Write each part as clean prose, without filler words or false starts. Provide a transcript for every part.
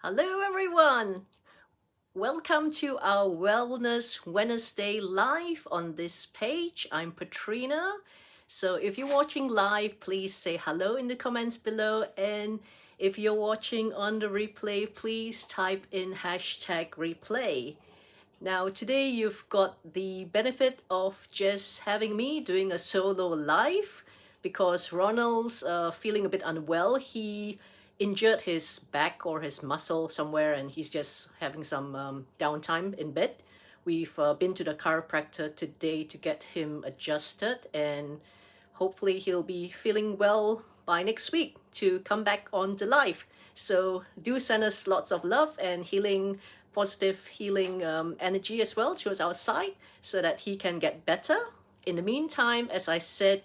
Hello everyone! Welcome to our Wellness Wednesday live on this page. I'm Patrina. So if you're watching live, please say hello in the comments below. And if you're watching on the replay, please type in #replay. Now today you've got the benefit of just having me doing a solo live because Ronald's feeling a bit unwell. He injured his back or his muscle somewhere and he's just having some downtime in bed. We've been to the chiropractor today to get him adjusted and hopefully he'll be feeling well by next week to come back on the live. So do send us lots of love and positive healing energy as well towards our side so that he can get better. In the meantime, as I said,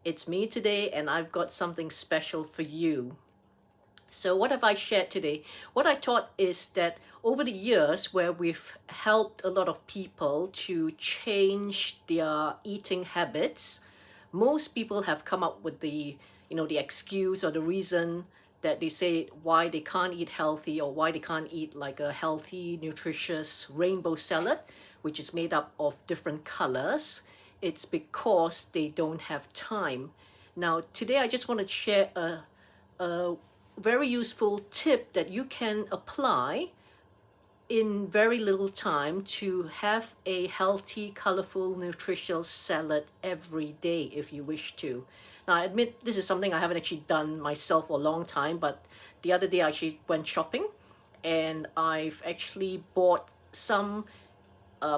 it's me today and I've got something special for you. So what have I shared today? What I thought is that over the years where we've helped a lot of people to change their eating habits, most people have come up with the excuse or the reason that they say why they can't eat healthy or why they can't eat like a healthy, nutritious rainbow salad, which is made up of different colors. It's because they don't have time. Now, today I just want to share a very useful tip that you can apply in very little time to have a healthy, colorful, nutritious salad every day if you wish to. Now, I admit this is something I haven't actually done myself for a long time, but the other day I actually went shopping and I've actually bought some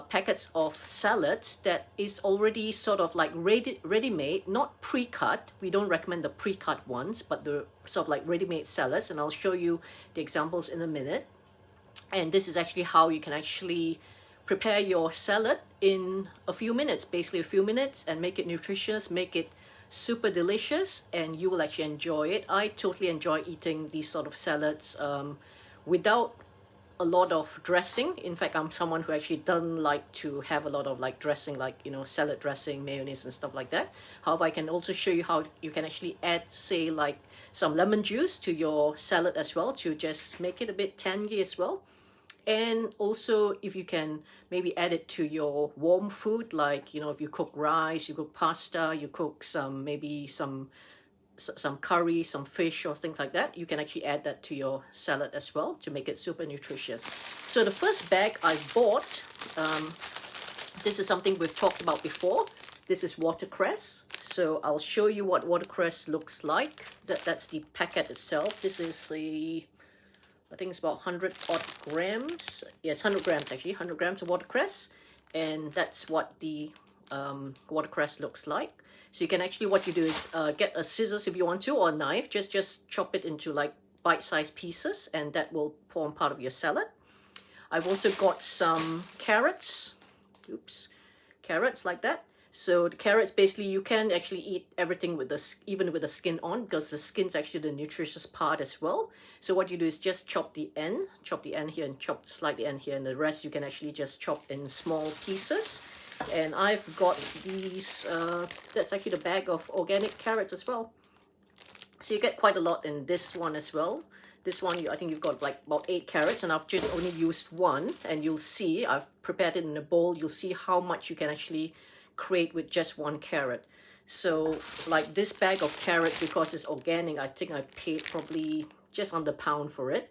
packets of salads that is already sort of like ready-made, not pre-cut. We don't recommend the pre-cut ones, but the sort of like ready-made salads, and I'll show you the examples in a minute. And this is actually how you can actually prepare your salad in a few minutes, basically a few minutes, and make it nutritious, make it super delicious, and you will actually enjoy it. I totally enjoy eating these sort of salads without a lot of dressing. In fact, I'm someone who actually doesn't like to have a lot of like dressing, like salad dressing, mayonnaise and stuff like that. However, I can also show you how you can actually add, say, like some lemon juice to your salad as well to just make it a bit tangy as well. And also, if you can maybe add it to your warm food, like if you cook rice, you cook pasta, you cook maybe some curry, some fish or things like that, you can actually add that to your salad as well to make it super nutritious. So the first bag I bought, this is something we've talked about before. This is watercress. So I'll show you what watercress looks like. That's the packet itself. This is I think it's about 100 odd grams. Yes, 100 grams actually, 100 grams of watercress. And that's what the watercress looks like. So you can actually, what you do is get a scissors if you want to, or a knife, just chop it into like bite-sized pieces, and that will form part of your salad. I've also got some carrots, carrots like that. So the carrots, basically you can actually eat everything with even with the skin on, because the skin's actually the nutritious part as well. So what you do is just chop the end here and chop slightly the end here, and the rest you can actually just chop in small pieces. And I've got these, that's actually the bag of organic carrots as well. So you get quite a lot in this one as well. This one, I think you've got like about 8 carrots, and I've just only used one. And you'll see, I've prepared it in a bowl. You'll see how much you can actually create with just 1 carrot. So like this bag of carrots, because it's organic, I think I paid probably just under £1 for it.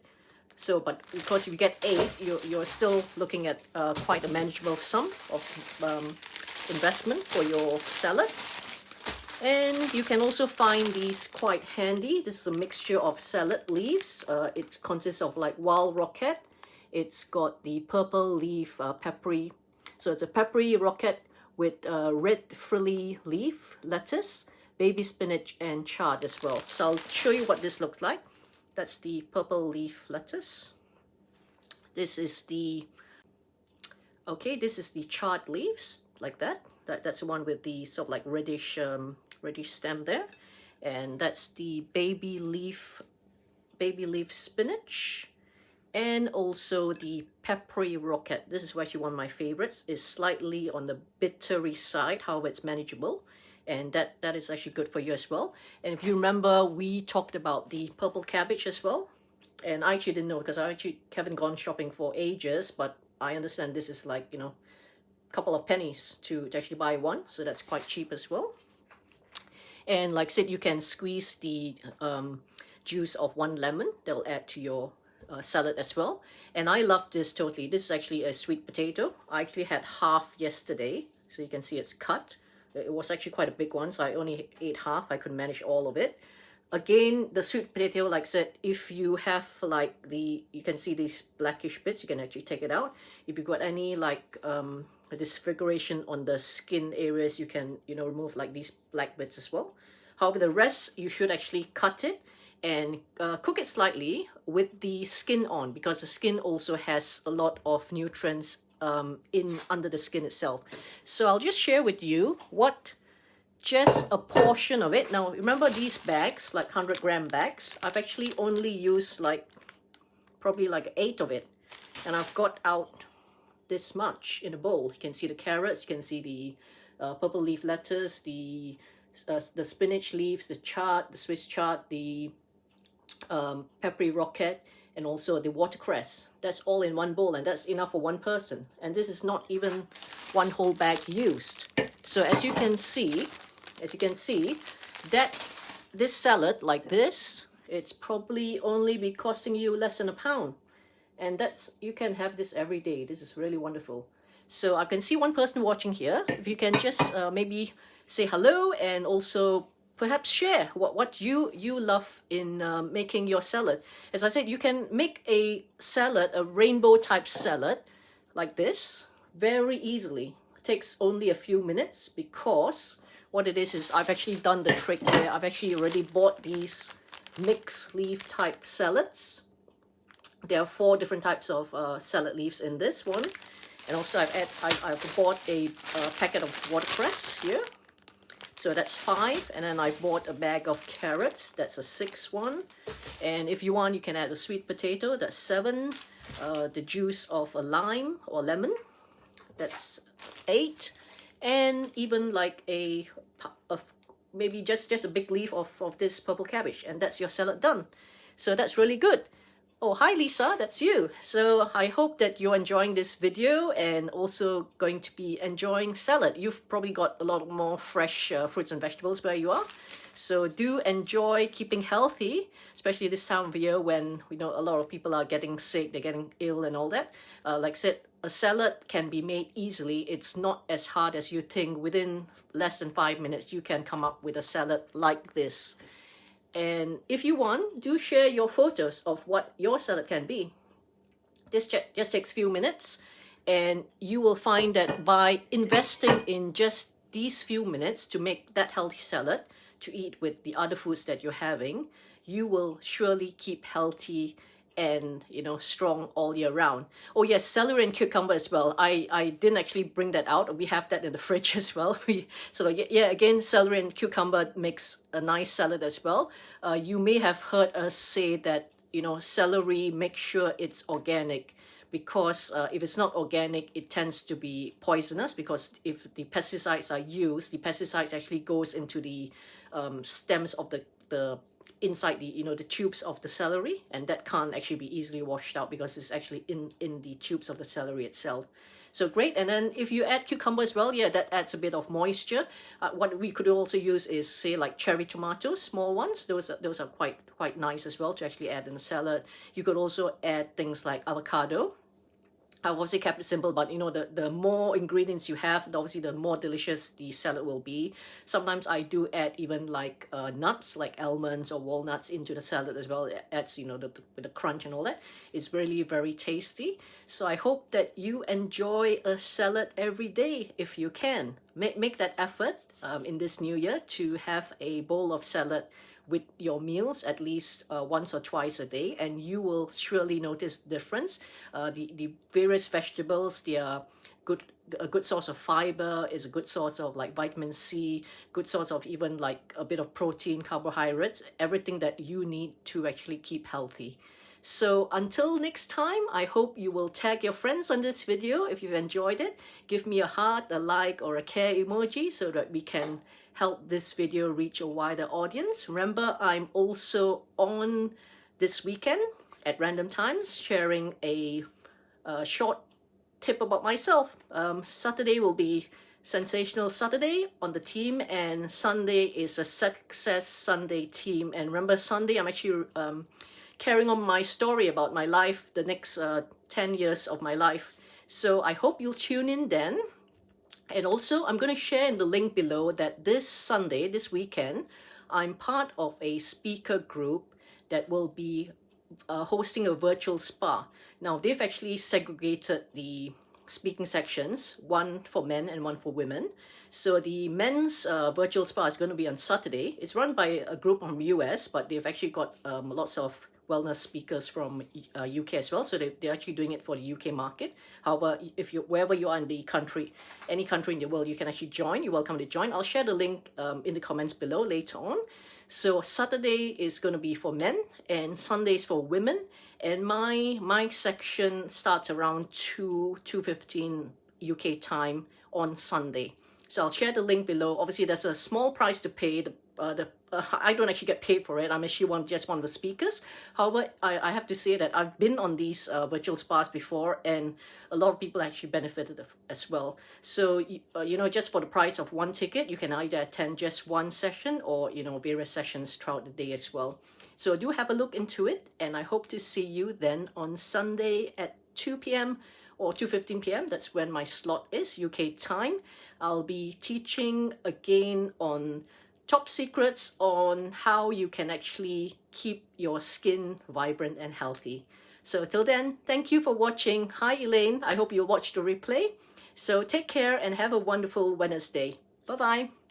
So, but because if you get 8, you're still looking at quite a manageable sum of investment for your salad. And you can also find these quite handy. This is a mixture of salad leaves. It consists of like wild rocket. It's got the purple leaf peppery. So it's a peppery rocket with red frilly leaf, lettuce, baby spinach, and chard as well. So I'll show you what this looks like. That's the purple leaf lettuce. This is the chard leaves, like that. That's the one with the sort of like reddish stem there. And that's the baby leaf spinach. And also the peppery rocket. This is actually one of my favorites. It's slightly on the bittery side, however it's manageable. And that is actually good for you as well. And if you remember, we talked about the purple cabbage as well. And I actually didn't know because I actually haven't gone shopping for ages, but I understand this is like, you know, a couple of pennies to actually buy one. So that's quite cheap as well. And like I said, you can squeeze the juice of one lemon that will add to your salad as well. And I love this totally. This is actually a sweet potato. I actually had half yesterday. So you can see it's cut. It was actually quite a big one, so I only ate half. I couldn't manage all of it. Again, the sweet potato, like I said, if you have like you can see these blackish bits, you can actually take it out. If you've got any like disfiguration on the skin areas, you can, you know, remove like these black bits as well. However, the rest, you should actually cut it and cook it slightly with the skin on, because the skin also has a lot of nutrients under the skin itself. So I'll just share with you just a portion of it. Now remember these bags, like 100-gram bags, I've actually only used like probably like 8 of it, and I've got out this much in a bowl. You can see the carrots, you can see the purple leaf lettuce, the spinach leaves, the chard, the Swiss chard, the peppery rocket, and also the watercress. That's all in one bowl, and that's enough for one person. And this is not even one whole bag used. So as you can see, that this salad like this, it's probably only be costing you less than £1. And you can have this every day. This is really wonderful. So I can see one person watching here. If you can just maybe say hello, and also perhaps share what you love in making your salad. As I said, you can make a salad, a rainbow type salad like this very easily. It takes only a few minutes, because what it is I've actually done the trick there. I've actually already bought these mixed leaf type salads. There are 4 different types of salad leaves in this one. And also I've bought a packet of watercress here. So that's 5. And then I bought a bag of carrots. That's a 6th one. And if you want, you can add a sweet potato. That's 7. The juice of a lime or lemon. That's 8. And even like maybe just a big leaf of this purple cabbage. And that's your salad done. So that's really good. Oh, hi Lisa, that's you. So I hope that you're enjoying this video and also going to be enjoying salad. You've probably got a lot more fresh fruits and vegetables where you are. So do enjoy keeping healthy, especially this time of year when we know a lot of people are getting sick, they're getting ill and all that. Like I said, a salad can be made easily. It's not as hard as you think. Within less than 5 minutes, you can come up with a salad like this. And if you want, do share your photos of what your salad can be. This just takes a few minutes, and you will find that by investing in just these few minutes to make that healthy salad to eat with the other foods that you're having, you will surely keep healthy and, you know, strong all year round. Oh yes, celery and cucumber as well. I didn't actually bring that out. We have that in the fridge as well. So yeah, again, celery and cucumber makes a nice salad as well. You may have heard us say that, you know, celery, make sure it's organic, because if it's not organic, it tends to be poisonous, because if the pesticides are used, the pesticides actually goes into the stems of the inside the, you know, the tubes of the celery, and that can't actually be easily washed out because it's actually in the tubes of the celery itself. So great. And then if you add cucumber as well, yeah, that adds a bit of moisture. What we could also use is, say, like cherry tomatoes, small ones. Those are quite nice as well to actually add in the salad. You could also add things like avocado. I obviously kept it simple, but you know, the more ingredients you have, obviously the more delicious the salad will be. Sometimes I do add even like nuts, like almonds or walnuts into the salad as well. It adds, you know, the crunch and all that. It's really very tasty. So I hope that you enjoy a salad every day if you can. Make that effort in this new year to have a bowl of salad with your meals at least once or twice a day, and you will surely notice the difference. The various vegetables, they are a good source of fiber, is a good source of like vitamin C, good source of even like a bit of protein, carbohydrates, everything that you need to actually keep healthy. So until next time, I hope you will tag your friends on this video if you've enjoyed it. Give me a heart, a like, or a care emoji so that we can help this video reach a wider audience. Remember, I'm also on this weekend at random times, sharing a short tip about myself. Saturday will be Sensational Saturday on the team, and Sunday is a Success Sunday team. And remember, Sunday I'm actually carrying on my story about my life, the next 10 years of my life. So I hope you'll tune in then. And also, I'm going to share in the link below that this Sunday, this weekend, I'm part of a speaker group that will be hosting a virtual spa. Now, they've actually segregated the speaking sections, one for men and one for women. So the men's virtual spa is going to be on Saturday. It's run by a group from US, but they've actually got lots of wellness speakers from UK as well. So they're actually doing it for the UK market. However, if you wherever you are in the country, any country in the world, you can actually join. You're welcome to join. I'll share the link in the comments below later on. So Saturday is going to be for men and Sunday is for women. And my section starts around 2:15 UK time on Sunday. So I'll share the link below. Obviously, there's a small price to pay. I don't actually get paid for it. I'm actually just one of the speakers. However, I have to say that I've been on these virtual spas before, and a lot of people actually benefited as well. So, just for the price of one ticket, you can either attend just one session or, various sessions throughout the day as well. So do have a look into it, and I hope to see you then on Sunday at 2 p.m. or 2:15 p.m. That's when my slot is, UK time. I'll be teaching again on top secrets on how you can actually keep your skin vibrant and healthy. So till then, thank you for watching. Hi Elaine, I hope you'll watch the replay. So take care and have a wonderful Wednesday. Bye-bye.